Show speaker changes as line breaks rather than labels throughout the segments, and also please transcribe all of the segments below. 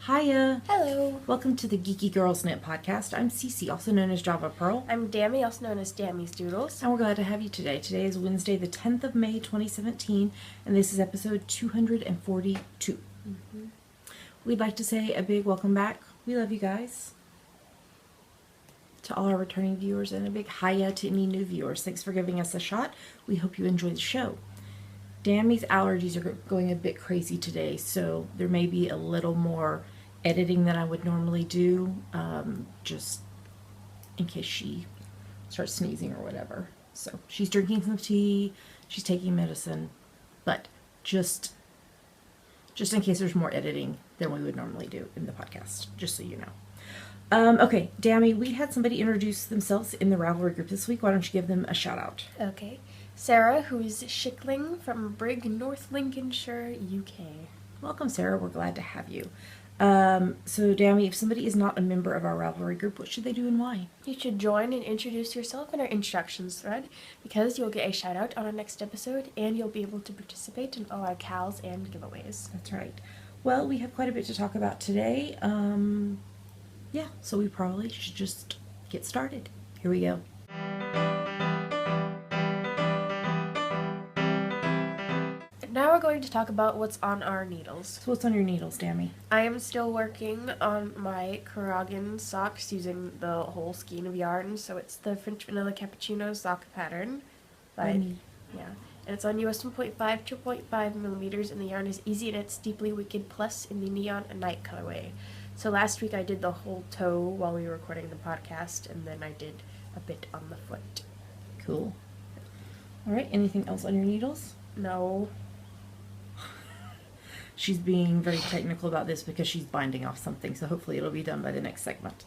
Hiya!
Hello.
Welcome to the Geeky Girls Knit podcast. I'm Cece, also known as Java Pearl.
I'm Dammy, also known as Dammy's Doodles.
And we're glad to have you today. Today is Wednesday, the 10th of May, 2017, and this is episode 242. We'd like to say a big welcome back. We love you guys. To all our returning viewers, and a big hiya to any new viewers. Thanks for giving us a shot. We hope you enjoy the show. Dammy's allergies are going a bit crazy today, so there may be a little more editing than I would normally do, just in case she starts sneezing or whatever. So she's drinking some tea, she's taking medicine, but just in case there's more editing than we would normally do in the podcast, just so you know. Okay, Dammy, we had somebody introduce themselves in the Ravelry group this week. Why don't you give them a shout out?
Okay. Sarah, who's Schickling from Brigg, North Lincolnshire, UK.
Welcome, Sarah. We're glad to have you. So, Dammy, if somebody is not a member of our Ravelry group, what should they do and why?
You should join and introduce yourself in our instructions thread, because you'll get a shout out on our next episode, and you'll be able to participate in all our cows and giveaways.
That's right. Well, we have quite a bit to talk about today. Yeah, so we probably should just get started. Here we go.
Now we're going to talk about what's on our needles.
So what's on your needles, Dammy?
I am still working on my Karagan socks using the whole skein of yarn. So it's the French Vanilla Cappuccino sock pattern. Yeah. And it's on US 1.5, 2.5 millimeters, and the yarn is Easy Knits Deeply Wicked Plus in the Neon and Night colorway. So last week I did the whole toe while we were recording the podcast, and then I did a bit on the foot.
Cool. All right, anything else on your needles?
No.
She's being very technical about this because she's binding off something, so hopefully it'll be done by the next segment.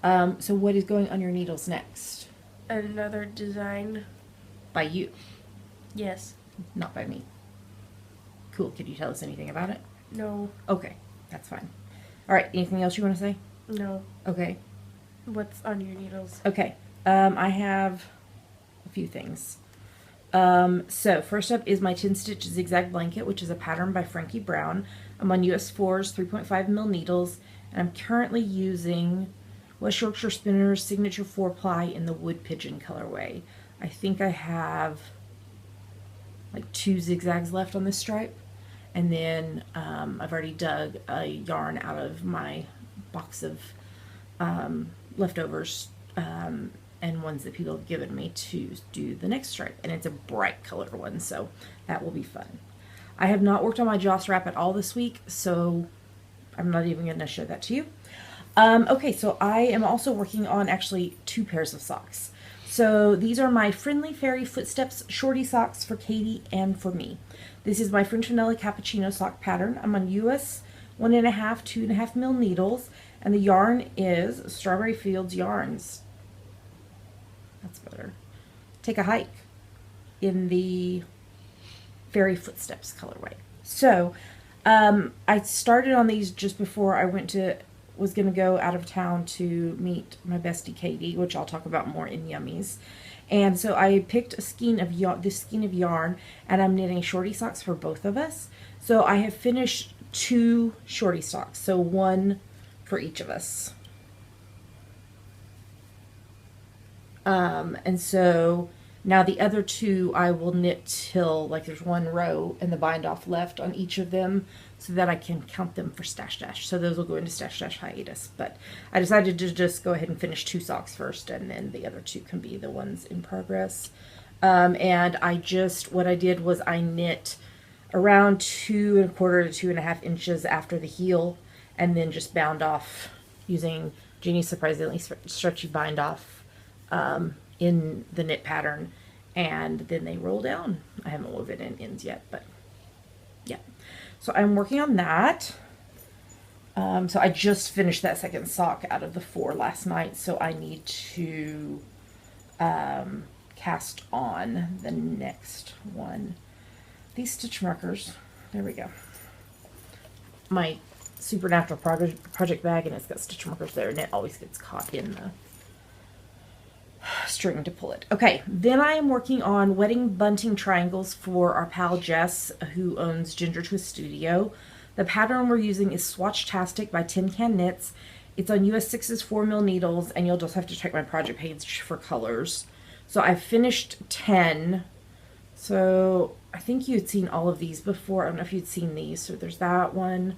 So what is going on your needles next?
Another design.
By you,
Yes.
not by me. Cool. Could you tell us anything about it?
No.
Okay, that's fine. All right, anything else you want to say?
No.
Okay.
What's on your needles?
Okay. I have a few things. So first up is my 10-stitch zigzag blanket, which is a pattern by Frankie Brown. I'm on US 4's 3.5 mil needles, and I'm currently using West Yorkshire Spinner's Signature 4-ply in the Wood Pigeon colorway. I think I have like 2 zigzags left on this stripe, and then I've already dug a yarn out of my box of leftovers and ones that people have given me to do the next stripe, and it's a bright color one, so that will be fun. I have not worked on my Joss wrap at all this week, so I'm not even going to show that to you. Okay, so I am also working on actually 2 pairs of socks. So these are my Friendly Fairy Footsteps shorty socks for Katie and for me. This is my French Vanilla Cappuccino sock pattern. I'm on US 1.5, 2.5 mil needles, and the yarn is Strawberry Fields Yarns. That's better. Take a hike in the Fairy Footsteps colorway. So I started on these just before I was going to go out of town to meet my bestie Katie, which I'll talk about more in Yummies. And so I picked a skein of this skein of yarn, and I'm knitting shorty socks for both of us. So I have finished 2 shorty socks, so 1 for each of us. And so now the other 2 I will knit till like there's 1 row and the bind off left on each of them, so that I can count them for stash dash. So those will go into stash dash hiatus. But I decided to just go ahead and finish 2 socks first, and then the other 2 can be the ones in progress. And what I did was I knit around 2.25 to 2.5 inches after the heel, and then just bound off using Jeannie's surprisingly stretchy bind off in the knit pattern, and then they roll down. I haven't woven in ends yet, but yeah. So I'm working on that. So I just finished that second sock out of the 4 last night, so I need to cast on the next one. These stitch markers, there we go. My Supernatural project bag, and it's got stitch markers there, and it always gets caught in the string to pull it. Okay, then I am working on wedding bunting triangles for our pal Jess, who owns Ginger Twist Studio. The pattern we're using is Swatch-tastic by Tin Can Knits. It's on US 6's 4mm needles, and you'll just have to check my project page for colors. So I finished 10. So I think you had seen all of these before. I don't know if you'd seen these. So there's that one.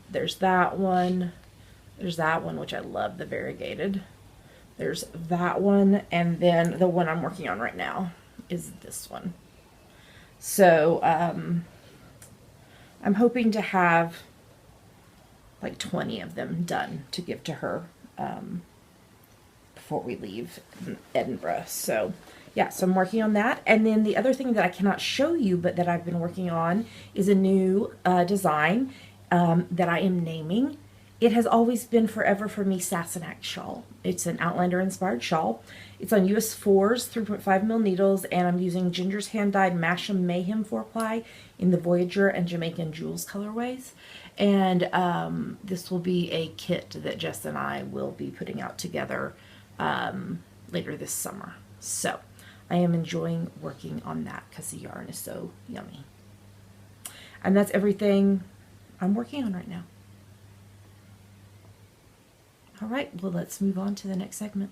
There's that one. There's that one, which I love, the variegated. There's that one. And then the one I'm working on right now is this one. So I'm hoping to have like 20 of them done to give to her before we leave Edinburgh. So yeah, so I'm working on that. And then the other thing that I cannot show you, but that I've been working on, is a new design that I am naming. It has always been forever for me Sassenach shawl. It's an Outlander inspired shawl. It's on US 4's 3.5mm needles, and I'm using Ginger's hand dyed Masham Mayhem 4-ply in the Voyager and Jamaican Jewels colorways. And this will be a kit that Jess and I will be putting out together later this summer. So I am enjoying working on that because the yarn is so yummy. And that's everything I'm working on right now. All right, well, let's move on to the next segment.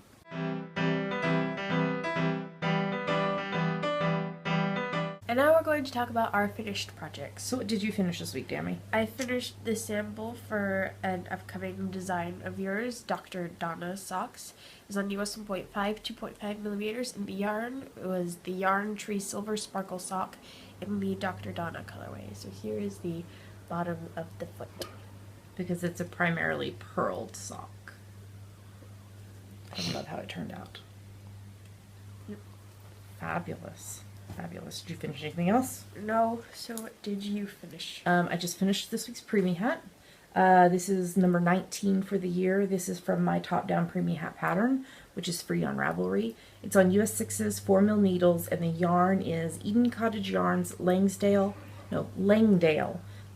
And now we're going to talk about our finished projects.
So what did you finish this week, Dammy?
I finished the sample for an upcoming design of yours, Dr. Donna socks. It was on US 1.5, 2.5mm, and the yarn was the Yarn Tree Silver Sparkle sock in the Dr. Donna colorway. So here is the bottom of the foot.
Because it's a primarily purled sock. I love how it turned out.
Yep.
Fabulous. Fabulous. Did you finish anything else?
No. So what did you finish?
I just finished this week's preemie hat. This is number 19 for the year. This is from my top-down preemie hat pattern, which is free on Ravelry. It's on US 6's 4mm needles, and the yarn is Eden Cottage Yarns Langdale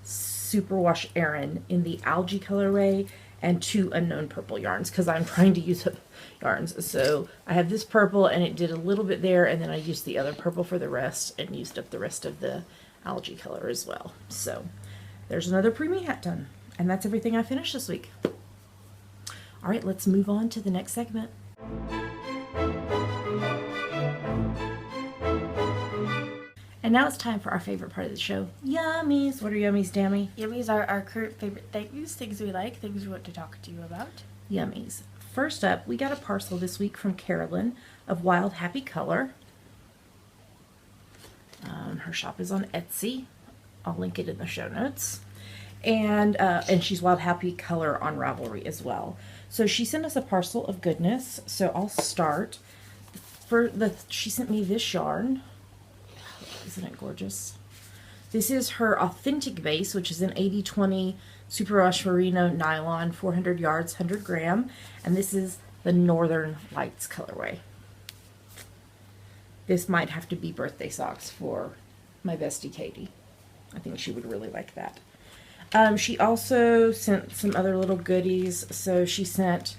Superwash Aran in the algae colorway, and 2 unknown purple yarns because I'm trying to use up yarns. So I have this purple, and it did a little bit there, and then I used the other purple for the rest and used up the rest of the algae color as well. So there's another preemie hat done, and that's everything I finished this week. All right, let's move on to the next segment. And now it's time for our favorite part of the show, Yummies. What are yummies, Dammy?
Yummies are our current favorite things we like, things we want to talk to you about.
Yummies. First up, we got a parcel this week from Carolyn of Wild Happy Color. Her shop is on Etsy. I'll link it in the show notes. And she's Wild Happy Color on Ravelry as well. So she sent us a parcel of goodness. So I'll start. She sent me this yarn. Isn't it gorgeous? This is her authentic base, which is an 80/20 Superwash Merino nylon, 400 yards, 100 gram. And this is the Northern Lights colorway. This might have to be birthday socks for my bestie Katie. I think she would really like that. She also sent some other little goodies. So she sent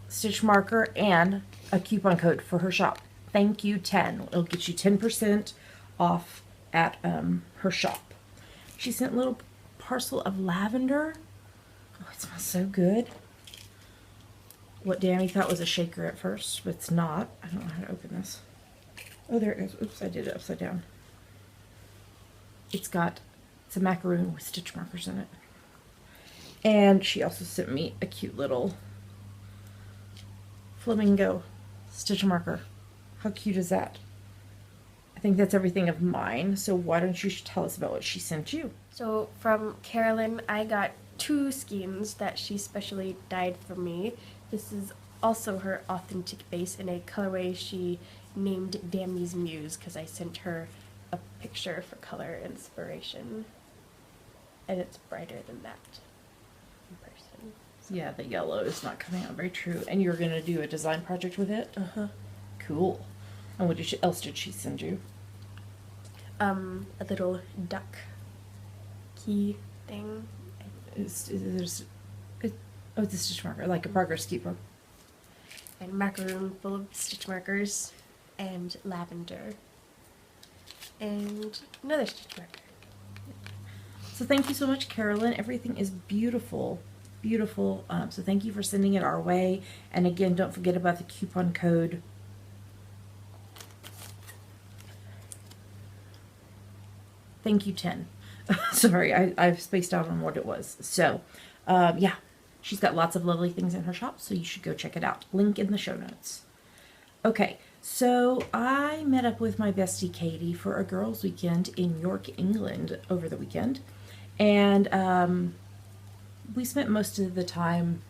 stitch marker and a coupon code for her shop. Thank you 10. It'll get you 10% off at her shop. She sent a little parcel of lavender. Oh, it smells so good. What Danny thought was a shaker at first, but it's not. I don't know how to open this. Oh, there it goes. Oops, I did it upside down. It's a macaroon with stitch markers in it. And she also sent me a cute little flamingo stitch marker. How cute is that? I think that's everything of mine, so why don't you tell us about what she sent you?
So from Carolyn, I got 2 skeins that she specially dyed for me. This is also her authentic base in a colorway she named Dammy's Muse because I sent her a picture for color inspiration. And it's brighter than that in person.
Yeah, the yellow is not coming out very true. And you're going to do a design project with it?
Uh-huh.
Cool. And what else did she send you?
A little duck key thing.
It's a stitch marker, like a progress keeper.
And macaroon full of stitch markers. And lavender. And another stitch marker.
So thank you so much, Carolyn. Everything is beautiful. Beautiful. So thank you for sending it our way. And again, don't forget about the coupon code. Thank you, 10. Sorry, I've spaced out on what it was. So, yeah, she's got lots of lovely things in her shop, so you should go check it out. Link in the show notes. Okay, so I met up with my bestie Katie for a girls' weekend in York, England over the weekend. And we spent most of the time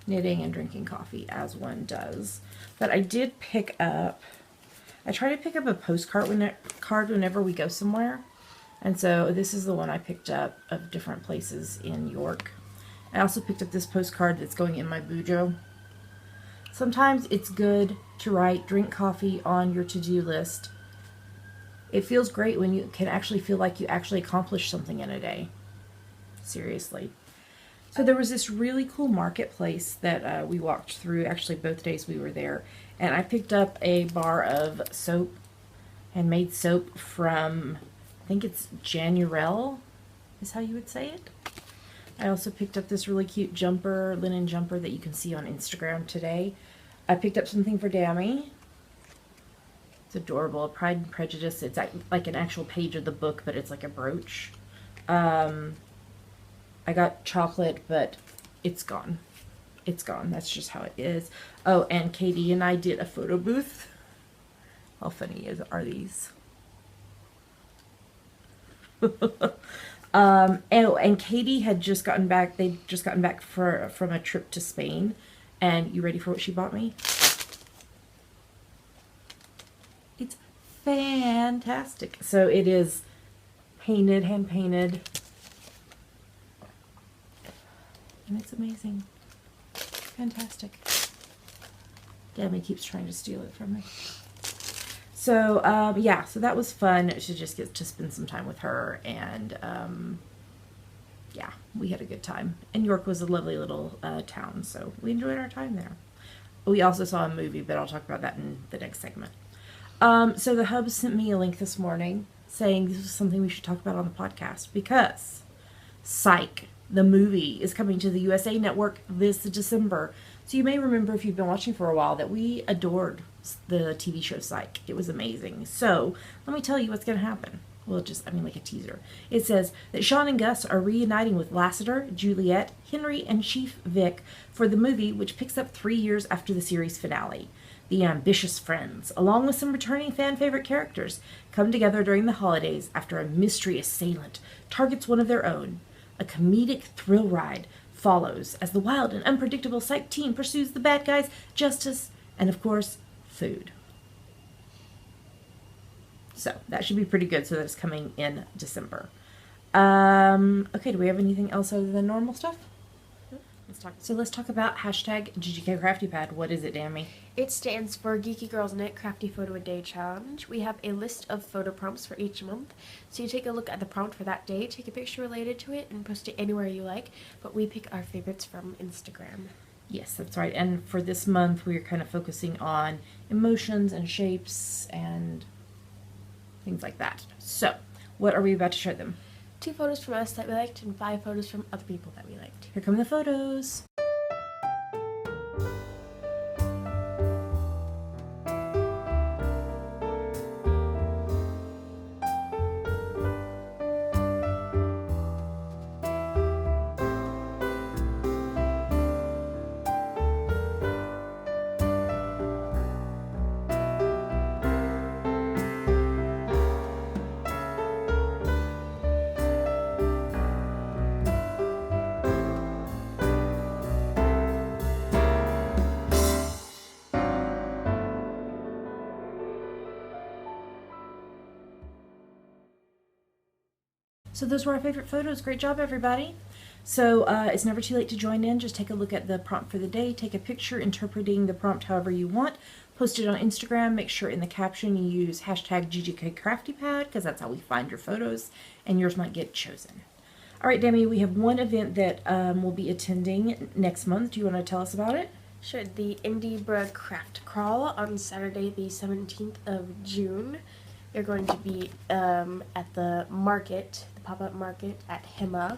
knitting and drinking coffee, as one does. But I did pick up, I try to pick up a postcard whenever we go somewhere. And so this is the one I picked up of different places in York. I also picked up this postcard that's going in my bujo. Sometimes it's good to write drink coffee on your to-do list. It feels great when you can actually feel like you actually accomplished something in a day. Seriously. So there was this really cool marketplace that we walked through, actually both days we were there. And I picked up a bar of soap, handmade soap from, I think it's Janurel, is how you would say it. I also picked up this really cute jumper, linen jumper that you can see on Instagram today. I picked up something for Dammy. It's adorable, Pride and Prejudice. It's like an actual page of the book, but it's like a brooch. I got chocolate, but it's gone. It's gone. That's just how it is. Oh, and Katie and I did a photo booth. How funny are these? And Katie had just gotten back. They'd just gotten back from a trip to Spain. And you ready for what she bought me? It's FAN-tastic. So it is painted, hand painted. And it's amazing. Fantastic. Debbie keeps trying to steal it from me. So, yeah, so that was fun to just get to spend some time with her. And, yeah, we had a good time. And York was a lovely little town, so we enjoyed our time there. We also saw a movie, but I'll talk about that in the next segment. So the Hub sent me a link this morning saying this was something we should talk about on the podcast because Psych, the movie, is coming to the USA Network this December. So you may remember if you've been watching for a while that we adored the TV show Psych. It was amazing. So let me tell you what's going to happen. Well, like a teaser. It says that Sean and Gus are reuniting with Lassiter, Juliet, Henry, and Chief Vic for the movie, which picks up 3 years after the series finale. The ambitious friends, along with some returning fan favorite characters, come together during the holidays after a mystery assailant targets one of their own. A comedic thrill ride follows as the wild and unpredictable Psych team pursues the bad guys, justice, and of course, food. So that should be pretty good. So that's coming in December. Okay, do we have anything else other than normal stuff? Let's talk about hashtag GGK Crafty Pad. What is it, Dammy?
It stands for Geeky Girls Knit Crafty Photo a Day Challenge. We have a list of photo prompts for each month. So you take a look at the prompt for that day, take a picture related to it, and post it anywhere you like. But we pick our favorites from Instagram.
Yes, that's right. And for this month, we're kind of focusing on emotions and shapes and things like that. So, what are we about to show them?
2 photos from us that we liked and 5 photos from other people that we liked.
Here come the photos. So those were our favorite photos. Great job, everybody. So it's never too late to join in. Just take a look at the prompt for the day. Take a picture interpreting the prompt however you want. Post it on Instagram. Make sure in the caption you use hashtag GGKCraftyPad because that's how we find your photos and yours might get chosen. All right, Demi, we have one event that we'll be attending next month. Do you want to tell us about it?
Sure. The Indiebra Craft Crawl on Saturday, the 17th of June. They're going to be at the market, the pop-up market at Hema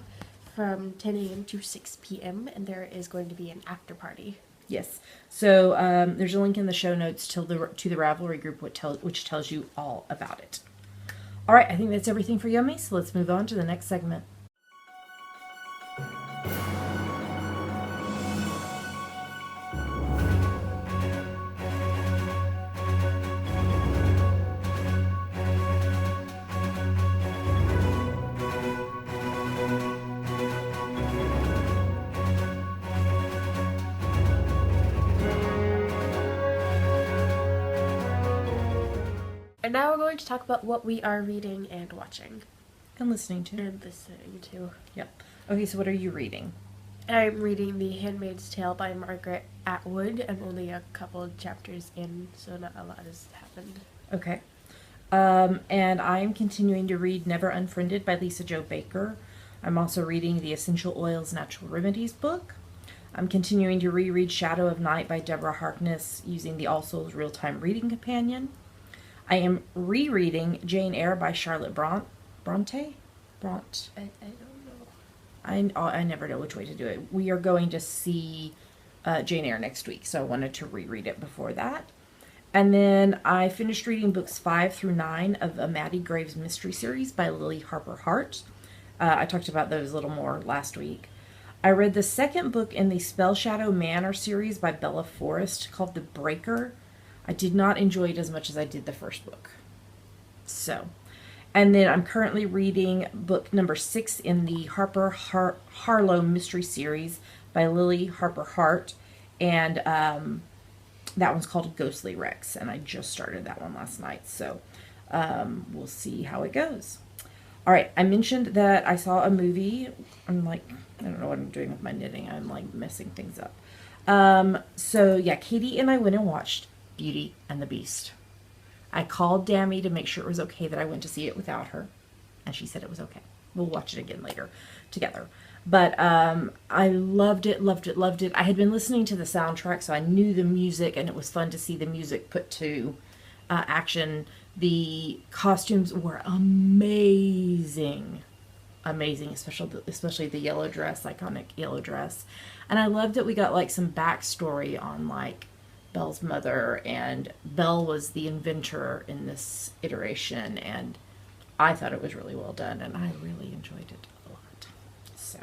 from 10 a.m. to 6 p.m. and there is going to be an after party.
Yes. So there's a link in the show notes to the Ravelry group which tells you all about it. All right, I think that's everything for Yummy, so let's move on to the next segment.
And now we're going to talk about what we are reading and watching.
And listening to.
And listening to.
Yep. Okay, so what are you reading?
I'm reading The Handmaid's Tale by Margaret Atwood. I'm only a couple of chapters in, so not a lot has happened.
Okay. And I'm continuing to read Never Unfriended by Lisa Jo Baker. I'm also reading the Essential Oils Natural Remedies book. I'm continuing to reread Shadow of Night by Deborah Harkness using the All Souls Real-Time Reading Companion. I am rereading Jane Eyre by Charlotte Bronte.
I don't know.
I never know which way to do it. We are going to see Jane Eyre next week, so I wanted to reread it before that. And then I finished reading books 5 through 9 of a Maddie Graves mystery series by Lily Harper Hart. I talked about those a little more last week. I read the second book in the Spell Shadow Manor series by Bella Forrest called The Breaker. I did not enjoy it as much as I did the first book. So, and then I'm currently reading book number 6 in the Harlow mystery series by Lily Harper Hart. And that one's called Ghostly Rex. And I just started that one last night. So we'll see how it goes. All right, I mentioned that I saw a movie. I'm like, I don't know what I'm doing with my knitting. I'm like messing things up. So yeah, Katie and I went and watched Beauty and the Beast. I called Dammy to make sure it was okay that I went to see it without her, and she said it was okay. We'll watch it again later together. But I loved it, loved it, loved it. I had been listening to the soundtrack, so I knew the music, and it was fun to see the music put to action. The costumes were amazing. Amazing, especially the yellow dress, iconic yellow dress. And I loved that we got like some backstory on like Belle's mother, and Belle was the inventor in this iteration, and I thought it was really well done, and I really enjoyed it a lot. So,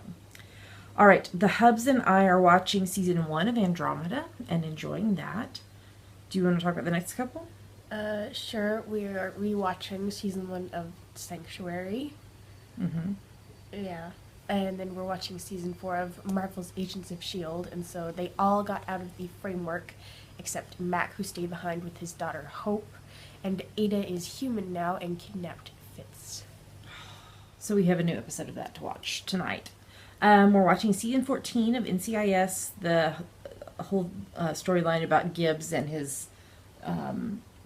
all right, the Hubs and I are watching season 1 of Andromeda and enjoying that. Do you want to talk about the next couple?
Sure. We are rewatching season 1 of Sanctuary.
Mm-hmm.
Yeah. And then we're watching season 4 of Marvel's Agents of S.H.I.E.L.D. And so they all got out of the framework except Mac, who stayed behind with his daughter Hope. And Ada is human now and kidnapped Fitz.
So we have a new episode of that to watch tonight. We're watching season 14 of NCIS, the whole storyline about Gibbs and his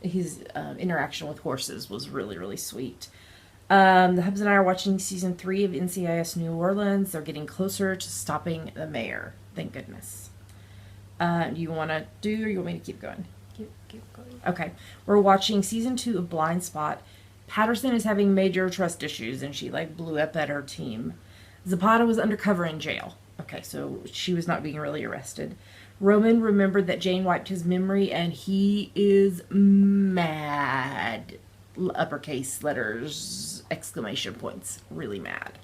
interaction with horses was really, really sweet. The Hubs and I are watching season 3 of NCIS New Orleans. They're getting closer to stopping the mayor. Thank goodness. Do you want to do, or you want me to keep going?
Keep going.
Okay. We're watching season 2 of Blind Spot. Patterson is having major trust issues, and she like blew up at her team. Zapata was undercover in jail. Okay, so she was not being really arrested. Roman remembered that Jane wiped his memory, and he is mad. Uppercase letters, exclamation points, really mad.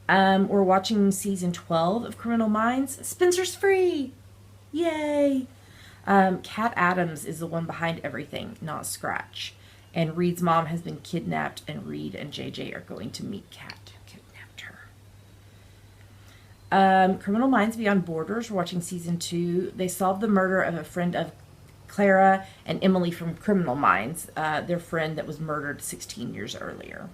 We're watching season 12 of Criminal Minds. Spencer's free! Yay! Kat Adams is the one behind everything, not Scratch. And Reed's mom has been kidnapped, and Reed and JJ are going to meet Kat, who kidnapped her. Criminal Minds Beyond Borders, we're watching season 2. They solved the murder of a friend of Clara and Emily from Criminal Minds, their friend that was murdered 16 years earlier.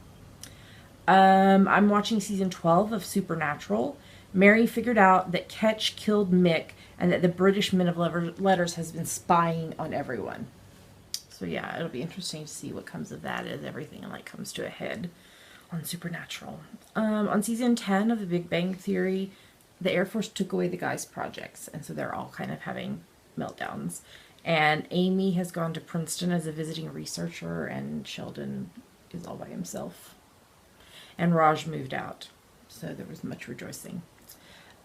I'm watching season 12 of Supernatural. Mary figured out that Ketch killed Mick and that the British Men of Letters has been spying on everyone. So yeah, it'll be interesting to see what comes of that as everything like comes to a head on Supernatural. On season 10 of The Big Bang Theory, the Air Force took away the guys' projects, and so they're all kind of having meltdowns. And Amy has gone to Princeton as a visiting researcher, and Sheldon is all by himself. And Raj moved out, so there was much rejoicing.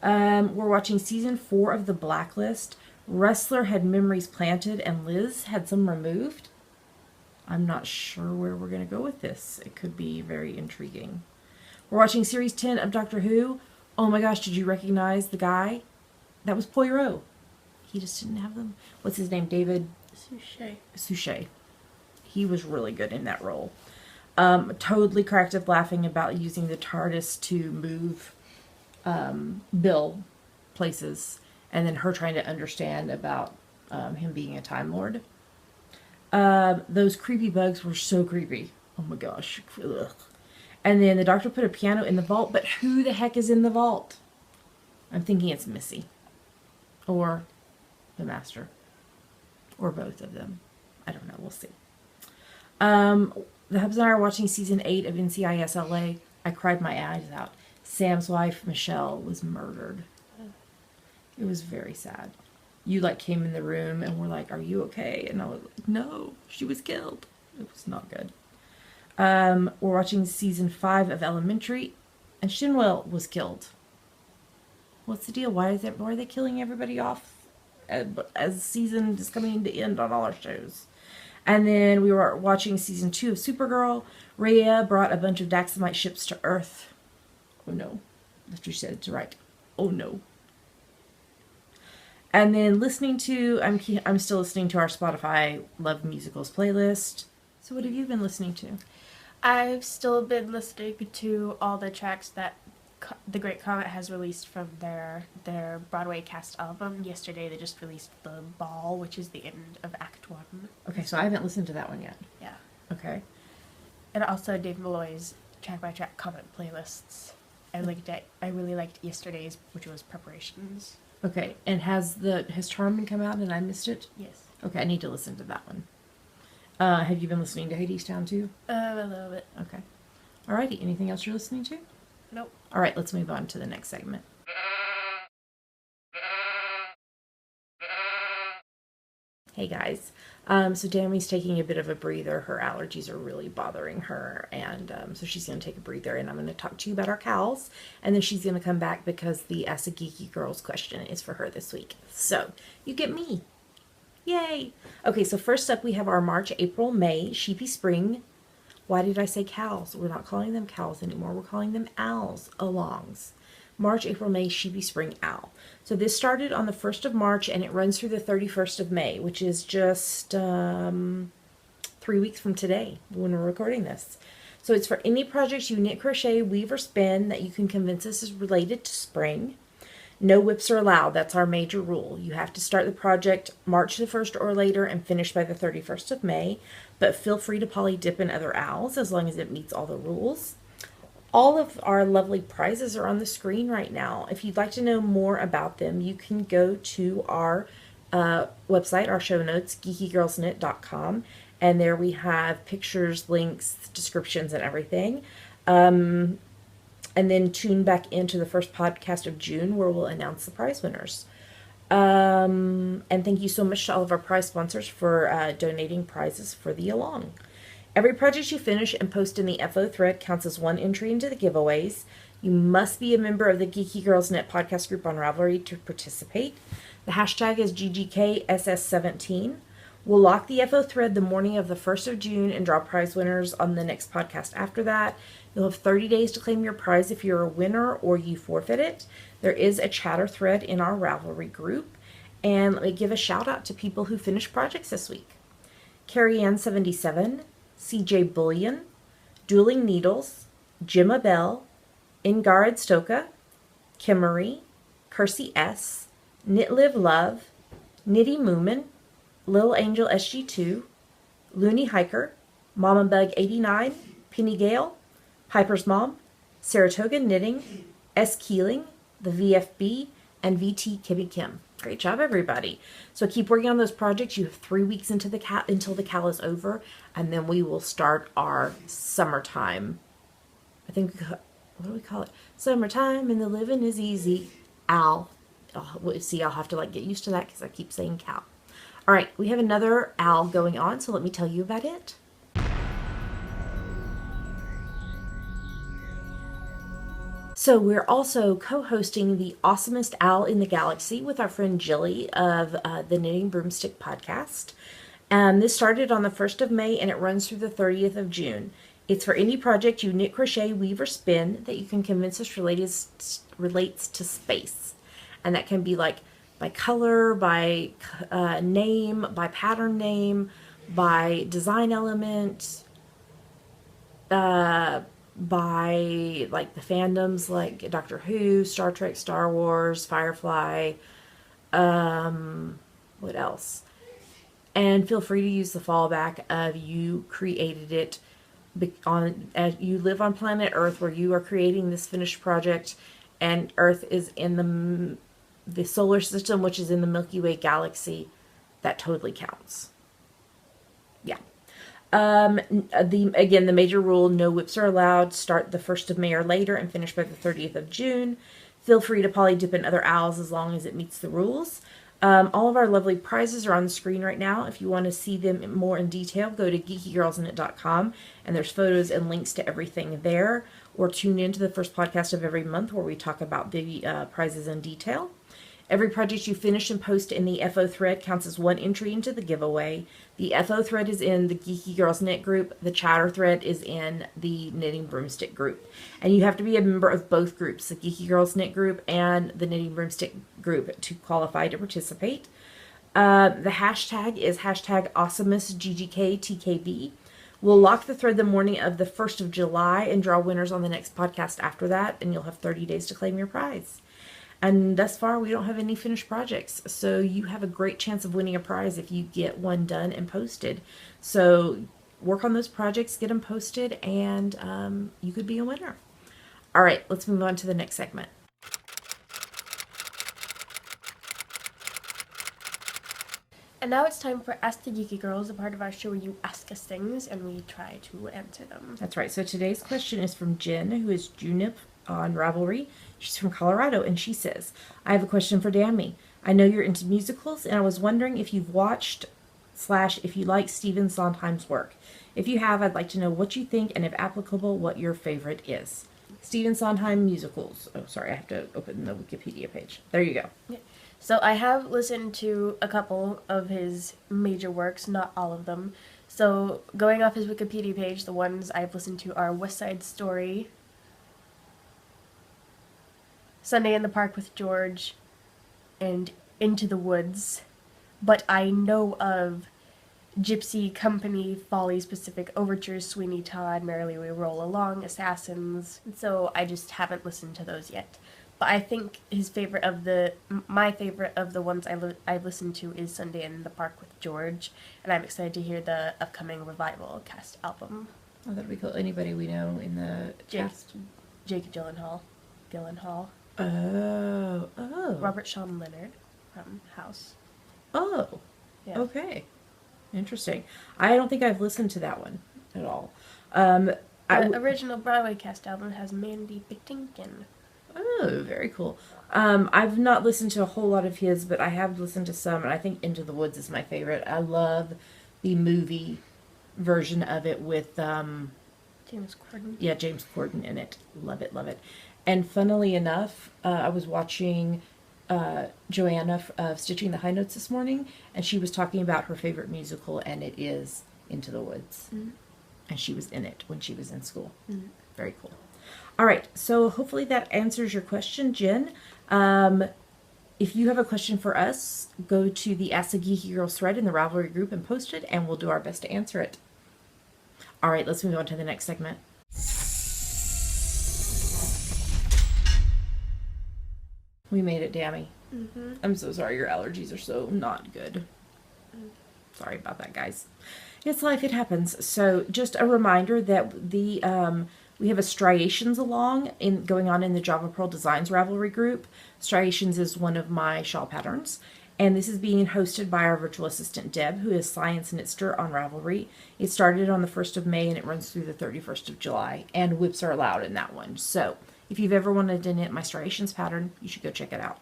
We're watching season 4 of The Blacklist. Wrestler had memories planted, and Liz had some removed. I'm not sure where we're going to go with this. It could be very intriguing. We're watching series 10 of Doctor Who. Oh my gosh, did you recognize the guy? That was Poirot. He just didn't have them. What's his name? David Suchet. He was really good in that role. Totally cracked up laughing about using the TARDIS to move Bill places, and then her trying to understand about him being a Time Lord. Those creepy bugs were so creepy. Oh my gosh. Ugh. And then the doctor put a piano in the vault, but who the heck is in the vault? I'm thinking it's Missy. Or the Master. Or both of them. I don't know. We'll see. The hubs and I are watching season 8 of NCIS LA. I cried my eyes out. Sam's wife, Michelle, was murdered. It was very sad. You came in the room and were like, "Are you okay?" And I was like, "No, she was killed." It was not good. We're watching season 5 of Elementary, and Shinwell was killed. What's the deal? Why are they killing everybody off as the season is coming to end on all our shows? And then we were watching season 2 of Supergirl. Rhea brought a bunch of Daxamite ships to Earth. Oh no, that's what you said. It's right. Oh no. And then I'm still listening to our Spotify Love Musicals playlist. So what have you been listening to?
I've still been listening to all the tracks that The Great Comet has released from their Broadway cast album. Yesterday they just released The Ball, which is the end of Act 1.
Okay, so I haven't listened to that one yet.
Yeah.
Okay.
And also Dave Malloy's track-by-track Comet playlists. I really liked yesterday's, which was Preparations.
Okay, and has Charmin come out and I missed it?
Yes.
Okay, I need to listen to that one. Have you been listening to Hadestown too?
A little bit.
Okay. Alrighty, anything else you're listening to?
Nope.
Alright, let's move on to the next segment. Hey guys. So Dami's taking a bit of a breather. Her allergies are really bothering her, and so she's going to take a breather, and I'm going to talk to you about our cows, and then she's going to come back because the Ask the Geeky Girls question is for her this week. So, you get me. Yay! Okay, so first up we have our March, April, May, Sheepy Spring. Why did I say cows? We're not calling them cows anymore. We're calling them owls, alongs. March, April, May, Sheepy Spring, Owl. So this started on the 1st of March and it runs through the 31st of May, which is just 3 weeks from today when we're recording this. So it's for any projects you knit, crochet, weave, or spin that you can convince us is related to spring. No whips are allowed. That's our major rule. You have to start the project March the 1st or later and finish by the 31st of May, but feel free to poly dip in other owls as long as it meets all the rules. All of our lovely prizes are on the screen right now. If you'd like to know more about them, you can go to our website, our show notes, geekygirlsknit.com, and there we have pictures, links, descriptions, and everything. And then tune back into the first podcast of June where we'll announce the prize winners. And thank you so much to all of our prize sponsors for donating prizes for the Along. Every project you finish and post in the FO thread counts as one entry into the giveaways. You must be a member of the Geeky Girls Knit podcast group on Ravelry to participate. The hashtag is GGKSS17. We'll lock the FO thread the morning of the 1st of June and draw prize winners on the next podcast after that. You'll have 30 days to claim your prize if you're a winner or you forfeit it. There is a chatter thread in our Ravelry group. And let me give a shout out to people who finished projects this week. Carrie Ann 77, CJ Bullion, Dueling Needles, Gemma Bell, Ingrid Stoka, Kimmery, Kersey S, Knit Live Love, Nitty Moomin, Lil Angel SG2, Looney Hiker, Mama Bug 89, Penny Gale, Piper's Mom, Saratoga Knitting, S. Keeling, the VFB, and VT Kimmy Kim. Great job, everybody. So keep working on those projects. You have 3 weeks until the cal is over, and then we will start our summertime. I think, what do we call it? Summertime and the living is easy. Owl. See, I'll have to get used to that because I keep saying cow. All right, we have another owl going on, so let me tell you about it. So we're also co-hosting the Awesomest Owl in the Galaxy with our friend Jilly of the Knitting Broomstick podcast. And this started on the 1st of May and it runs through the 30th of June. It's for any project you knit, crochet, weave, or spin that you can convince us relates to space. And that can be like by color, by name, by pattern name, by design element, by like the fandoms like Doctor Who, Star Trek, Star Wars, Firefly, what else? And feel free to use the fallback of you created it as you live on planet Earth where you are creating this finished project, and Earth is in the solar system, which is in the Milky Way galaxy. That totally counts. Yeah. The major rule, no whips are allowed. Start the 1st of May or later and finish by the 30th of June. Feel free to poly dip in other owls as long as it meets the rules. All of our lovely prizes are on the screen right now. If you want to see them more in detail, go to geekygirlsknit.com and there's photos and links to everything there. Or tune in to the first podcast of every month where we talk about the prizes in detail. Every project you finish and post in the FO thread counts as one entry into the giveaway. The FO thread is in the Geeky Girls Knit group. The chatter thread is in the Knitting Broomstick group. And you have to be a member of both groups, the Geeky Girls Knit group and the Knitting Broomstick group, to qualify to participate. The hashtag is hashtag Awesomeness GGKTKB. We'll lock the thread the morning of the 1st of July and draw winners on the next podcast after that, and you'll have 30 days to claim your prize. And thus far, we don't have any finished projects, so you have a great chance of winning a prize if you get one done and posted. So work on those projects, get them posted, and you could be a winner. All right, let's move on to the next segment.
And now it's time for Ask the Geeky Girls, a part of our show where you ask us things and we try to answer them.
That's right. So today's question is from Jen, who is Junip on Ravelry. She's from Colorado, and she says, I have a question for Dammy. I know you're into musicals, and I was wondering if you've watched / if you like Stephen Sondheim's work. If you have, I'd like to know what you think, and if applicable, what your favorite is. Stephen Sondheim musicals. Oh, sorry, I have to open the Wikipedia page. There you go.
Yeah. So I have listened to a couple of his major works, not all of them. So going off his Wikipedia page, the ones I've listened to are West Side Story, Sunday in the Park with George, and Into the Woods. But I know of Gypsy Company, Follies, Pacific Overtures, Sweeney Todd, Merrily We Roll Along, Assassins. So I just haven't listened to those yet. But I think my favorite of the ones I've listened to is Sunday in the Park with George, and I'm excited to hear the upcoming Revival cast album.
Oh, that'd be cool. Anybody we know in the cast?
Jake Gyllenhaal.
Oh.
Robert Sean Leonard from House.
Oh.
Yeah.
Okay. Interesting. I don't think I've listened to that one at all.
The original Broadway cast album has Mandy Patinkin.
Oh, very cool. I've not listened to a whole lot of his, but I have listened to some, and I think Into the Woods is my favorite. I love the movie version of it with
James Corden.
Yeah, James Corden in it. Love it, love it. And funnily enough, I was watching Joanna of Stitching the High Notes this morning, and she was talking about her favorite musical, and it is Into the Woods.
Mm-hmm.
And she was in it when she was in school.
Mm-hmm.
Very cool. All right, so hopefully that answers your question, Jen. If you have a question for us, go to the Ask the Geeky Girls thread in the Ravelry group and post it, and we'll do our best to answer it. All right, let's move on to the next segment. We made it, Dammy.
Mm-hmm.
I'm so sorry. Your allergies are so not good. Sorry about that, guys. It's life. It happens. So just a reminder that we have a striations going on in the Java Pearl Designs Ravelry group. Striations is one of my shawl patterns. And this is being hosted by our virtual assistant, Deb, who is Science Knitster on Ravelry. It started on the 1st of May and it runs through the 31st of July. And whips are allowed in that one. So if you've ever wanted to knit my striations pattern, you should go check it out.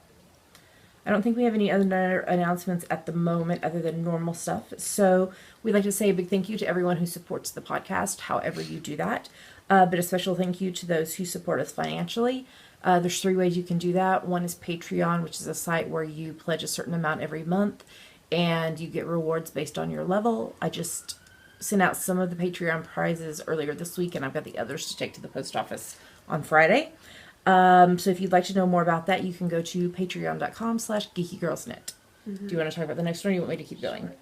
I don't think we have any other announcements at the moment other than normal stuff. So we'd like to say a big thank you to everyone who supports the podcast, however you do that. But a special thank you to those who support us financially. There's 3 ways you can do that. One is Patreon, which is a site where you pledge a certain amount every month and you get rewards based on your level. I just sent out some of the Patreon prizes earlier this week, and I've got the others to take to the post office on Friday. So if you'd like to know more about that, you can go to patreon.com/geekygirlsnet. Do you want to talk about the next one, or you want me to keep going?
Sure.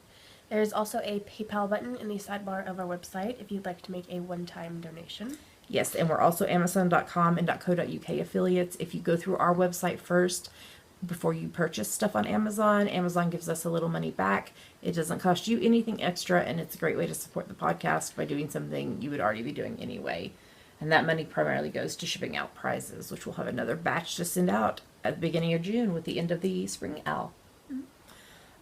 There's also a PayPal button in the sidebar of our website if you'd like to make a one-time donation.
Yes, and we're also Amazon.com and .co.uk affiliates. If you go through our website first, before you purchase stuff on Amazon, Amazon gives us a little money back. It doesn't cost you anything extra, and it's a great way to support the podcast by doing something you would already be doing anyway. And that money primarily goes to shipping out prizes, which we'll have another batch to send out at the beginning of June with the end of the spring owl.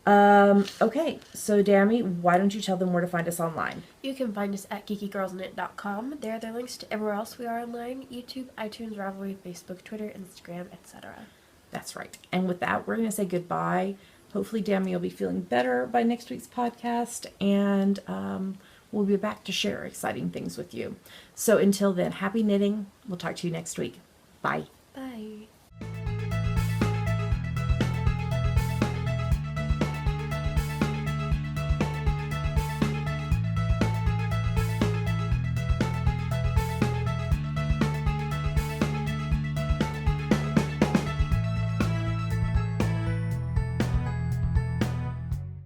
Okay, so Dammy, why don't you tell them where to find us online?
You can find us at geekygirlsnet.com. There are the links to everywhere else we are online: YouTube, iTunes, Ravelry, Facebook, Twitter, Instagram, etc.
That's right. And with that, we're going to say goodbye. Hopefully, Dammy will be feeling better by next week's podcast, and we'll be back to share exciting things with you. So until then, happy knitting. We'll talk to you next week. Bye.
Bye.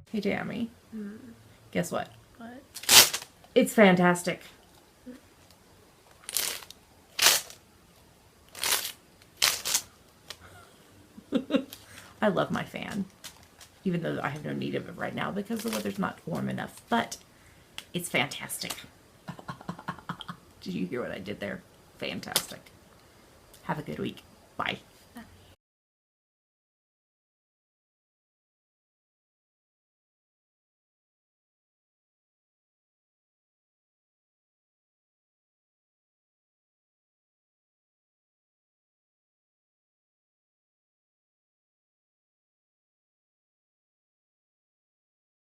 Hey, Dammy. Guess what?
What?
It's fantastic. I love my fan, even though I have no need of it right now because the weather's not warm enough, but it's fantastic. Did you hear what I did there? Fantastic. Have a good week. Bye.